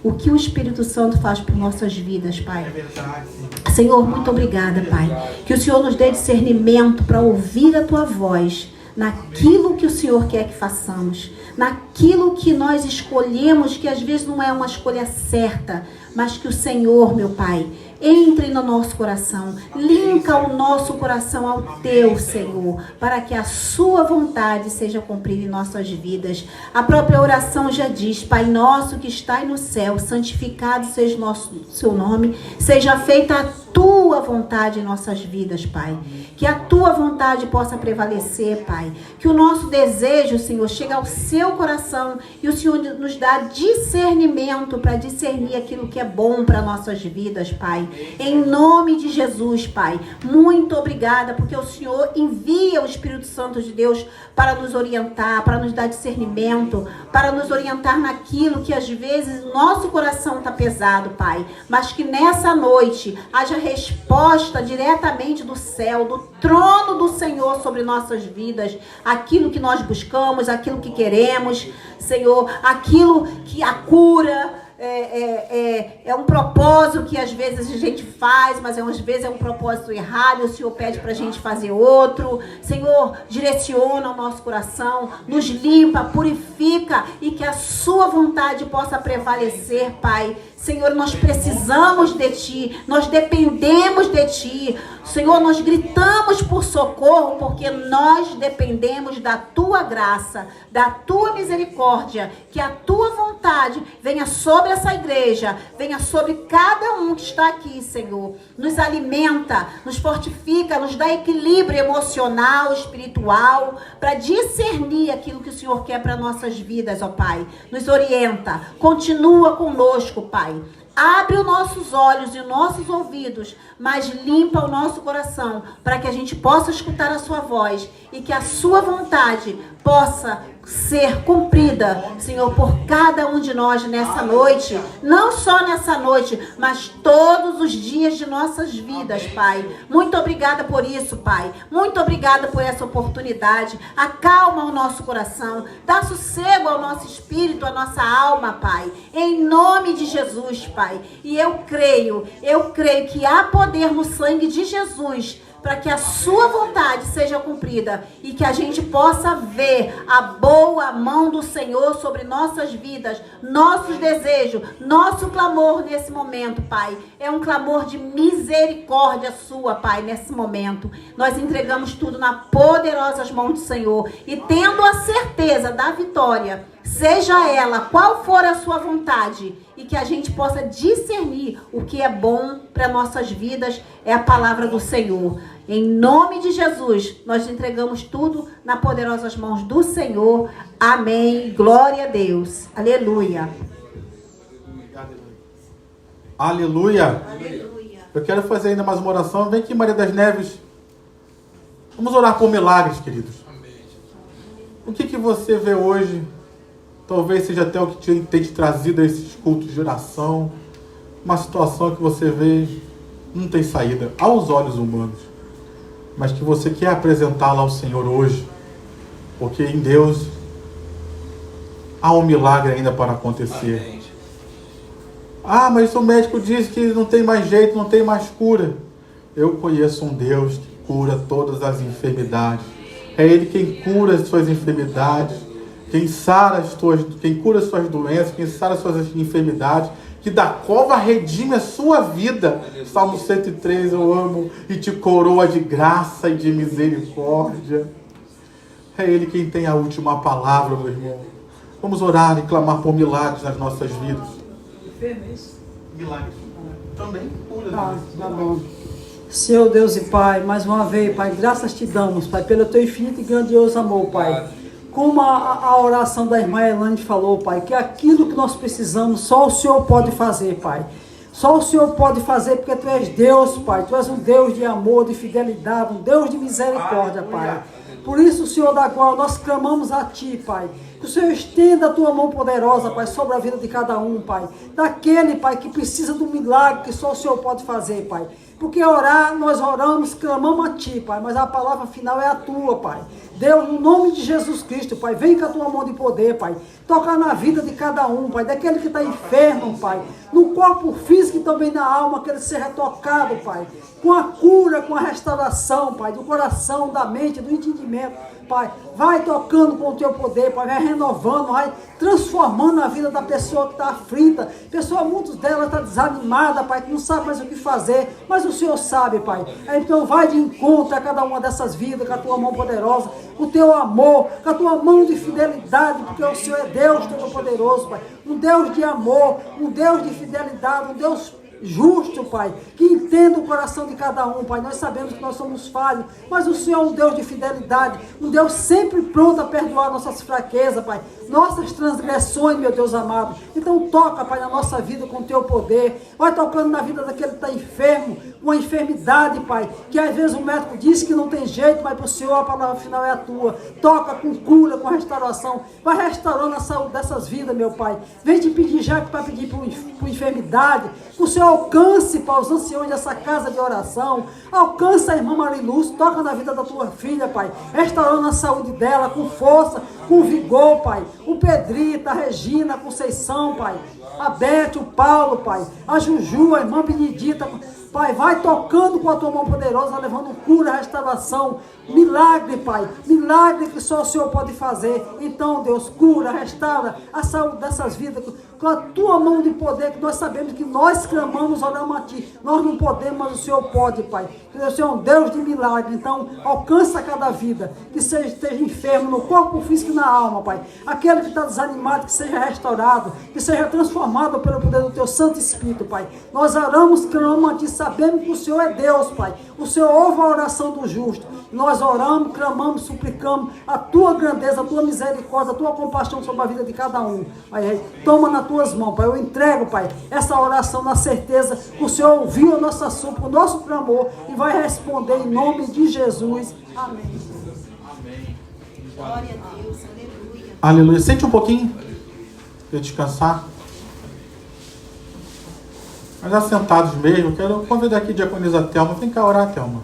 o que o Espírito Santo faz por nossas vidas, Pai. É verdade. Senhor, muito obrigada, Pai. Que o Senhor nos dê discernimento para ouvir a Tua voz, naquilo que o Senhor quer que façamos, naquilo que nós escolhemos, que às vezes não é uma escolha certa, mas que o Senhor, meu Pai, entre no nosso coração, linka o nosso coração ao Teu, Senhor, para que a Sua vontade seja cumprida em nossas vidas. A própria oração já diz: Pai nosso que estais no céu, santificado seja o Seu nome, seja feita a Tua vontade em nossas vidas, Pai. Que a Tua vontade possa prevalecer, Pai. Que o nosso desejo, Senhor, chegue ao Seu coração e o Senhor nos dá discernimento para discernir aquilo que é bom para nossas vidas, Pai. Em nome de Jesus, Pai. Muito obrigada, porque o Senhor envia o Espírito Santo de Deus para nos orientar, para nos dar discernimento, para nos orientar naquilo que às vezes o nosso coração está pesado, Pai. Mas que nessa noite haja resposta diretamente do céu, do trono do Senhor sobre nossas vidas, aquilo que nós buscamos, aquilo que queremos, Senhor, aquilo que a cura é um propósito que às vezes a gente faz, mas às vezes é um propósito errado, o Senhor pede para a gente fazer outro. Senhor, direciona o nosso coração, nos limpa, purifica e que a Sua vontade possa prevalecer, Pai. Senhor, nós precisamos de Ti, nós dependemos de Ti. Senhor, nós gritamos por socorro porque nós dependemos da Tua graça, da Tua misericórdia. Que a Tua vontade venha sobre essa igreja, venha sobre cada um que está aqui, Senhor. Nos alimenta, nos fortifica, nos dá equilíbrio emocional, espiritual, para discernir aquilo que o Senhor quer para nossas vidas, ó Pai. Nos orienta, continua conosco, Pai. Abre os nossos olhos e os nossos ouvidos, mas limpa o nosso coração, para que a gente possa escutar a Sua voz e que a Sua vontade possa ser cumprida, Senhor, por cada um de nós nessa noite. Não só nessa noite, mas todos os dias de nossas vidas, Pai. Muito obrigada por isso, Pai. Muito obrigada por essa oportunidade. Acalma o nosso coração. Dá sossego ao nosso espírito, à nossa alma, Pai. Em nome de Jesus, Pai. E eu creio que há poder no sangue de Jesus para que a Sua vontade seja cumprida e que a gente possa ver a boa mão do Senhor sobre nossas vidas, nossos desejos, nosso clamor nesse momento, Pai. É um clamor de misericórdia Sua, Pai, nesse momento. Nós entregamos tudo nas poderosas mãos do Senhor e tendo a certeza da vitória, seja ela qual for a Sua vontade, e que a gente possa discernir o que é bom para nossas vidas, é a palavra do Senhor. Em nome de Jesus, nós entregamos tudo nas poderosas mãos do Senhor. Amém. Glória a Deus. Aleluia. Aleluia. Aleluia. Eu quero fazer ainda mais uma oração. Vem aqui, Maria das Neves. Vamos orar por milagres, queridos. O que você vê hoje? Talvez seja até o que tem te trazido a esses cultos de oração. Uma situação que você vê não tem saída aos olhos humanos, mas que você quer apresentá-la ao Senhor hoje, porque em Deus há um milagre ainda para acontecer. Amém. Ah, mas o médico diz que não tem mais jeito, não tem mais cura. Eu conheço um Deus que cura todas as enfermidades. É Ele quem cura as suas enfermidades, quem cura as suas doenças, quem sara as suas enfermidades, que da cova redime a sua vida. Salmo 103, eu amo, e te coroa de graça e de misericórdia. É Ele quem tem a última palavra, meu irmão. Vamos orar e clamar por milagres nas nossas vidas. Milagres também cura. Tá bom. Senhor Deus e Pai, mais uma vez, Pai, graças te damos, Pai, pelo teu infinito e grandioso amor, Pai. Como a oração da irmã Elane falou, Pai, que aquilo que nós precisamos, só o Senhor pode fazer, Pai. Só o Senhor pode fazer, porque Tu és Deus, Pai. Tu és um Deus de amor, de fidelidade, um Deus de misericórdia, Pai. Por isso, Senhor da glória, nós clamamos a Ti, Pai. Que o Senhor estenda a Tua mão poderosa, Pai, sobre a vida de cada um, Pai. Daquele, Pai, que precisa do milagre que só o Senhor pode fazer, Pai. Porque orar, nós oramos, clamamos a Ti, Pai, mas a palavra final é a Tua, Pai. Deus, no nome de Jesus Cristo, Pai, vem com a Tua mão de poder, Pai. Toca na vida de cada um, Pai, daquele que está enfermo, Pai. No corpo físico e também na alma, que ele seja tocado, Pai. Com a cura, com a restauração, Pai, do coração, da mente, do entendimento. Pai, vai tocando com o Teu poder, Pai, vai renovando, vai transformando a vida da pessoa que está aflita. Pessoa, muitas delas está desanimada, Pai, que não sabe mais o que fazer, mas o Senhor sabe, Pai. Então vai de encontro a cada uma dessas vidas, com a Tua mão poderosa, com o Teu amor, com a Tua mão de fidelidade, porque o Senhor é Deus Todo-Poderoso, Pai. Um Deus de amor, um Deus de fidelidade, um Deus justo, Pai, que entenda o coração de cada um, Pai. Nós sabemos que nós somos falhos, mas o Senhor é um Deus de fidelidade, um Deus sempre pronto a perdoar nossas fraquezas, Pai, nossas transgressões, meu Deus amado. Então toca, Pai, na nossa vida com o Teu poder. Vai tocando na vida daquele que está enfermo, uma enfermidade, Pai, que às vezes o médico diz que não tem jeito, mas para o Senhor a palavra final é a Tua. Toca com cura, com restauração. Vai restaurando a saúde dessas vidas, meu Pai. Vem te pedir já para pedir por enfermidade, que o Senhor alcance, Pai, os anciões dessa casa de oração. Alcança a irmã Mariluz, toca na vida da Tua filha, Pai, restaurando a saúde dela, com força, com vigor, Pai. O Pedrito, a Regina, a Conceição, Pai. A Beth, o Paulo, Pai. A Juju, a irmã Benedita, Pai, vai tocando com a Tua mão poderosa, levando cura, restauração, milagre, Pai, milagre que só o Senhor pode fazer. Então, Deus, cura, restaura a saúde dessas vidas, com a Tua mão de poder, que nós sabemos que nós clamamos, oramos a Ti. Nós não podemos, mas o Senhor pode, Pai. Que o Senhor é um Deus de milagre. Então, alcança cada vida, que esteja enfermo no corpo físico e na alma, Pai. Aquele que está desanimado, que seja restaurado, que seja transformado pelo poder do Teu Santo Espírito, Pai. Nós oramos, clamamos a Ti, sabemos que o Senhor é Deus, Pai. O Senhor ouve a oração do justo. Nós oramos, clamamos, suplicamos a Tua grandeza, a Tua misericórdia, a Tua compaixão sobre a vida de cada um. Pai, toma nas Tuas mãos, Pai. Eu entrego, Pai, essa oração na certeza que o Senhor ouviu a nossa súplica, o nosso clamor e vai responder em nome de Jesus. Amém. Amém. Glória a Deus, aleluia. Aleluia. Sente um pouquinho para descansar. Mas já sentados mesmo, quero convidar aqui a diaconisa Thelma. Vem cá orar, Thelma.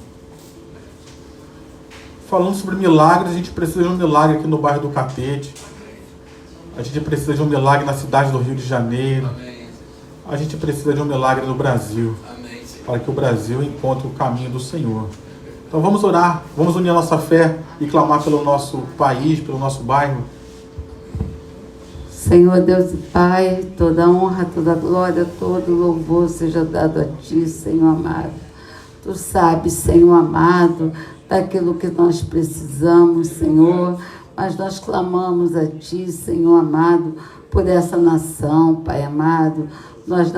Falando sobre milagres, a gente precisa de um milagre aqui no bairro do Catete. A gente precisa de um milagre na cidade do Rio de Janeiro. Amém. A gente precisa de um milagre no Brasil. Amém, Senhor. Para que o Brasil encontre o caminho do Senhor. Então vamos orar, vamos unir a nossa fé e clamar pelo nosso país, pelo nosso bairro. Senhor Deus e Pai, toda honra, toda glória, todo louvor seja dado a Ti, Senhor amado. Tu sabes, Senhor amado, daquilo que nós precisamos, Senhor, mas nós clamamos a Ti, Senhor amado, por essa nação, Pai amado. Nós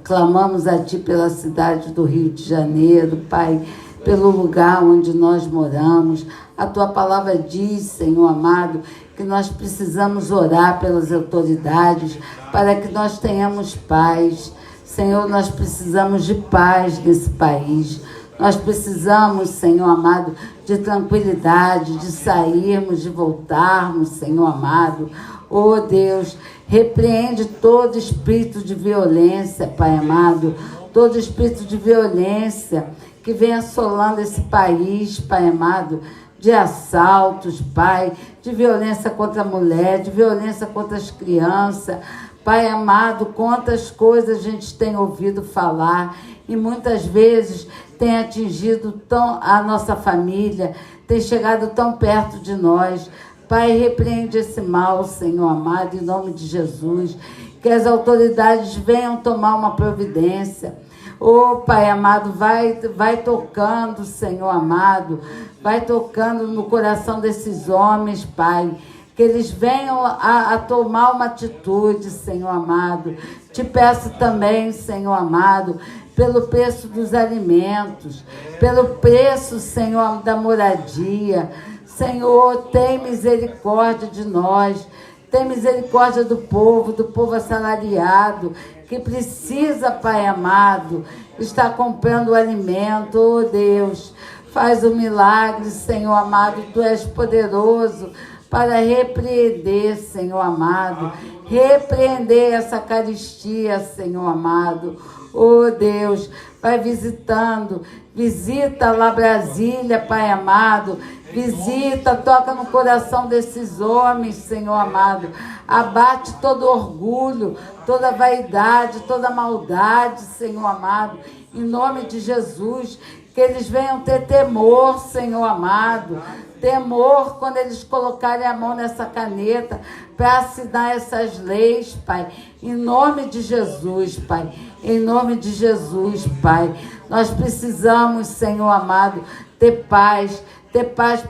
clamamos a Ti pela cidade do Rio de Janeiro, Pai, pelo lugar onde nós moramos. A Tua palavra diz, Senhor amado, que nós precisamos orar pelas autoridades para que nós tenhamos paz. Senhor, nós precisamos de paz nesse país. Nós precisamos, Senhor amado, de tranquilidade, de sairmos, de voltarmos, Senhor amado. Oh Deus, repreende todo espírito de violência, Pai amado, todo espírito de violência que vem assolando esse país, Pai amado, de assaltos, Pai, de violência contra a mulher, de violência contra as crianças. Pai amado, quantas coisas a gente tem ouvido falar e muitas vezes tem atingido tão a nossa família, tem chegado tão perto de nós. Pai, repreende esse mal, Senhor amado, em nome de Jesus. Que as autoridades venham tomar uma providência. Oh, Pai amado, vai tocando, Senhor amado, vai tocando no coração desses homens, Pai. Que eles venham a tomar uma atitude, Senhor amado. Te peço também, Senhor amado, pelo preço dos alimentos, pelo preço, Senhor, da moradia. Senhor, tem misericórdia de nós, tem misericórdia do povo assalariado, que precisa, Pai amado, estar comprando o alimento. Oh Deus, faz um milagre, Senhor amado, Tu és poderoso para repreender, Senhor amado, repreender essa carestia, Senhor amado. Oh Deus, vai visitando, visita lá Brasília, Pai amado, visita, toca no coração desses homens, Senhor amado, abate todo orgulho, toda vaidade, toda maldade, Senhor amado, em nome de Jesus, que eles venham ter temor, Senhor amado, temor quando eles colocarem a mão nessa caneta para assinar essas leis, Pai, em nome de Jesus, Pai, em nome de Jesus, Pai. Nós precisamos, Senhor amado, ter paz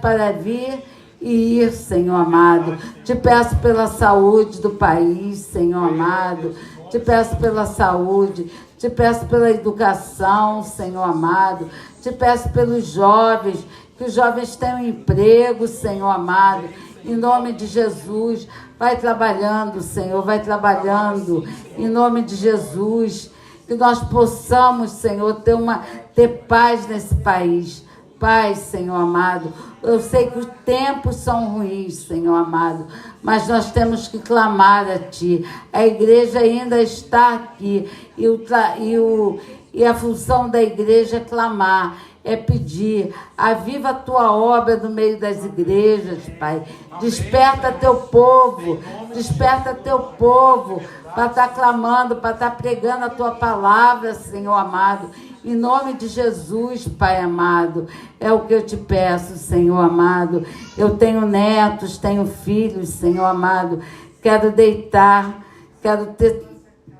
para vir e ir, Senhor amado. Te peço pela saúde do país, Senhor amado, te peço pela saúde, te peço pela educação, Senhor amado, te peço pelos jovens, que os jovens tenham emprego, Senhor amado, em nome de Jesus. Vai trabalhando, Senhor, vai trabalhando, em nome de Jesus. Que nós possamos, Senhor, ter paz nesse país. Paz, Senhor amado. Eu sei que os tempos são ruins, Senhor amado, mas nós temos que clamar a Ti. A igreja ainda está aqui e a função da igreja é clamar, é pedir. Aviva a Tua obra no meio das igrejas, Pai. Desperta Teu povo, desperta Teu povo para estar clamando, para estar pregando a Tua palavra, Senhor amado. Em nome de Jesus, Pai amado, é o que eu te peço, Senhor amado. Eu tenho netos, tenho filhos, Senhor amado. Quero deitar, quero ter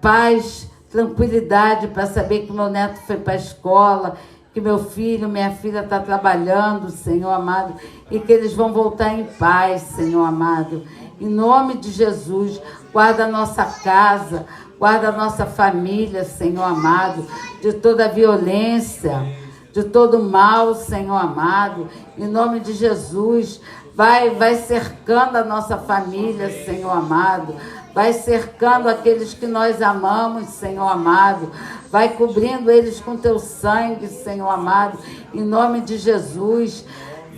paz, tranquilidade para saber que meu neto foi para a escola, que meu filho, minha filha está trabalhando, Senhor amado, e que eles vão voltar em paz, Senhor amado. Em nome de Jesus, guarda a nossa casa, guarda a nossa família, Senhor amado, de toda violência, de todo mal, Senhor amado. Em nome de Jesus, vai cercando a nossa família, Senhor amado. Vai cercando aqueles que nós amamos, Senhor amado. Vai cobrindo eles com Teu sangue, Senhor amado. Em nome de Jesus,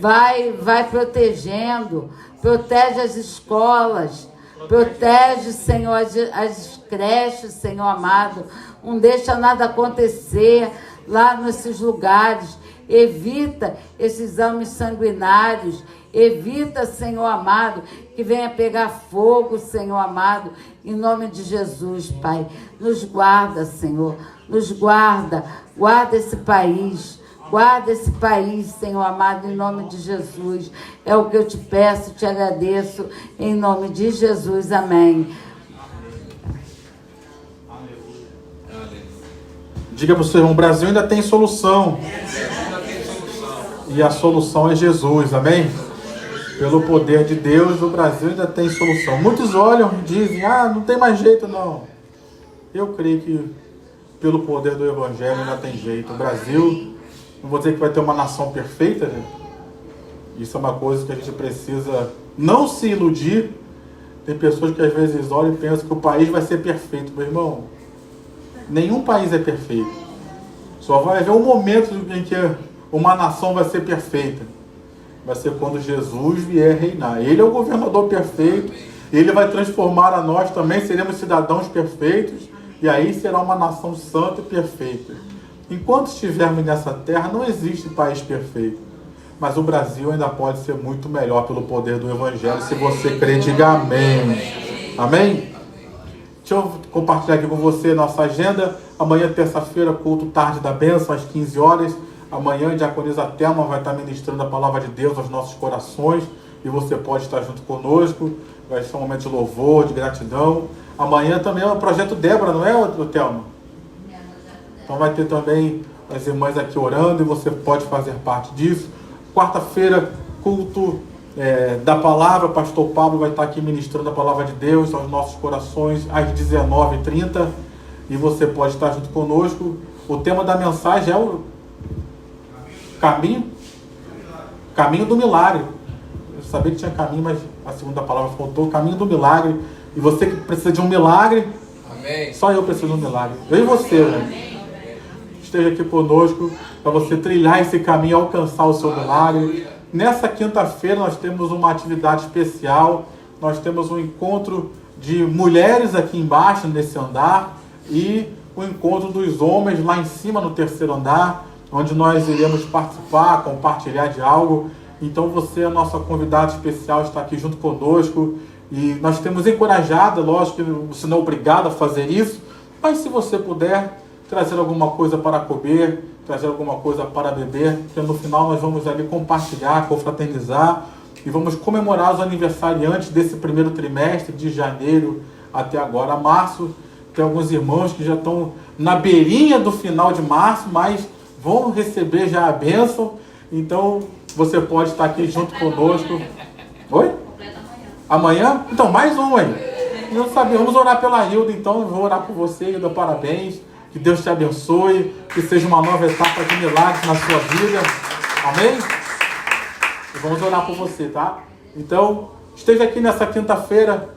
vai protegendo. Protege as escolas. Protege, Senhor, as creches, Senhor amado. Não deixa nada acontecer lá nesses lugares. Evita esses exames sanguinários. Evita, Senhor amado, que venha pegar fogo, Senhor amado. Em nome de Jesus, Pai. Nos guarda, Senhor. Nos guarda. Guarda esse país. Guarda esse país, Senhor amado, em nome de Jesus. É o que eu te peço, te agradeço, em nome de Jesus. Amém. Diga para o seu irmão, o Brasil ainda tem solução. E a solução é Jesus, amém? Pelo poder de Deus, o Brasil ainda tem solução. Muitos olham e dizem, não tem mais jeito não. Eu creio que pelo poder do Evangelho ainda tem jeito. O Brasil, não vou dizer que vai ter uma nação perfeita, né? Isso é uma coisa que a gente precisa não se iludir. Tem pessoas que às vezes olham e pensam que o país vai ser perfeito. Meu irmão, nenhum país é perfeito. Só vai haver um momento em que uma nação vai ser perfeita. Vai ser quando Jesus vier reinar. Ele é o governador perfeito. Ele vai transformar a nós também. Seremos cidadãos perfeitos. E aí será uma nação santa e perfeita. Enquanto estivermos nessa terra, não existe país perfeito. mas o Brasil ainda pode ser muito melhor pelo poder do Evangelho. Se você crê, diga amém. Amém? Deixa eu compartilhar aqui com você nossa agenda. Amanhã, terça-feira, culto tarde da bênção, às 15 horas. Amanhã, a diaconisa Thelma vai estar ministrando a palavra de Deus aos nossos corações. E você pode estar junto conosco. Vai ser um momento de louvor, de gratidão. Amanhã também é o Projeto Débora, não é, Thelma? Então vai ter também as irmãs aqui orando e você pode fazer parte disso. Quarta-feira, culto da palavra. Pastor Pablo vai estar aqui ministrando a palavra de Deus aos nossos corações às 19h30. E você pode estar junto conosco. O tema da mensagem é o caminho do milagre. Eu sabia que tinha caminho, mas a segunda palavra faltou. Caminho do milagre. E você que precisa de um milagre, Amém. Só eu preciso de um milagre. Eu e você, né? Esteja aqui conosco para você trilhar esse caminho e alcançar o seu milagre. Nessa quinta-feira nós temos uma atividade especial. Nós temos um encontro de mulheres aqui embaixo, nesse andar, e o encontro dos homens lá em cima, no terceiro andar, onde nós iremos participar, compartilhar de algo. Então você, a nossa convidada especial, está aqui junto conosco. E nós temos encorajado, lógico que você não é obrigado a fazer isso, mas se você puder trazer alguma coisa para comer, trazer alguma coisa para beber, porque no final nós vamos ali compartilhar, confraternizar e vamos comemorar os aniversariantes desse primeiro trimestre, de janeiro até agora. Março, tem alguns irmãos que já estão na beirinha do final de março, mas vão receber já a bênção. Então você pode estar aqui junto conosco. Oi? Amanhã? Então, mais um aí. Não sabia. Vamos orar pela Hilda, então. Eu vou orar por você, Hilda. Parabéns. Que Deus te abençoe. Que seja uma nova etapa de milagres na sua vida. Amém? E vamos orar por você, tá? Então, esteja aqui nessa quinta-feira.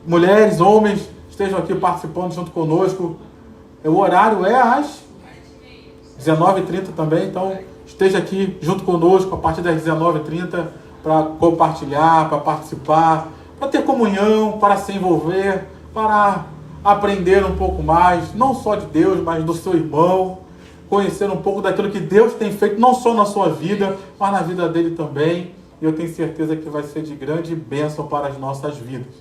Mulheres, homens, estejam aqui participando junto conosco. O horário é às 19h30 também. Então, esteja aqui junto conosco a partir das 19h30. Para compartilhar, para participar, para ter comunhão, para se envolver, para aprender um pouco mais, não só de Deus, mas do seu irmão, conhecer um pouco daquilo que Deus tem feito, não só na sua vida, mas na vida dele também. E eu tenho certeza que vai ser de grande bênção para as nossas vidas.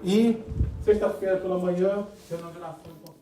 E sexta-feira pela manhã, inauguração.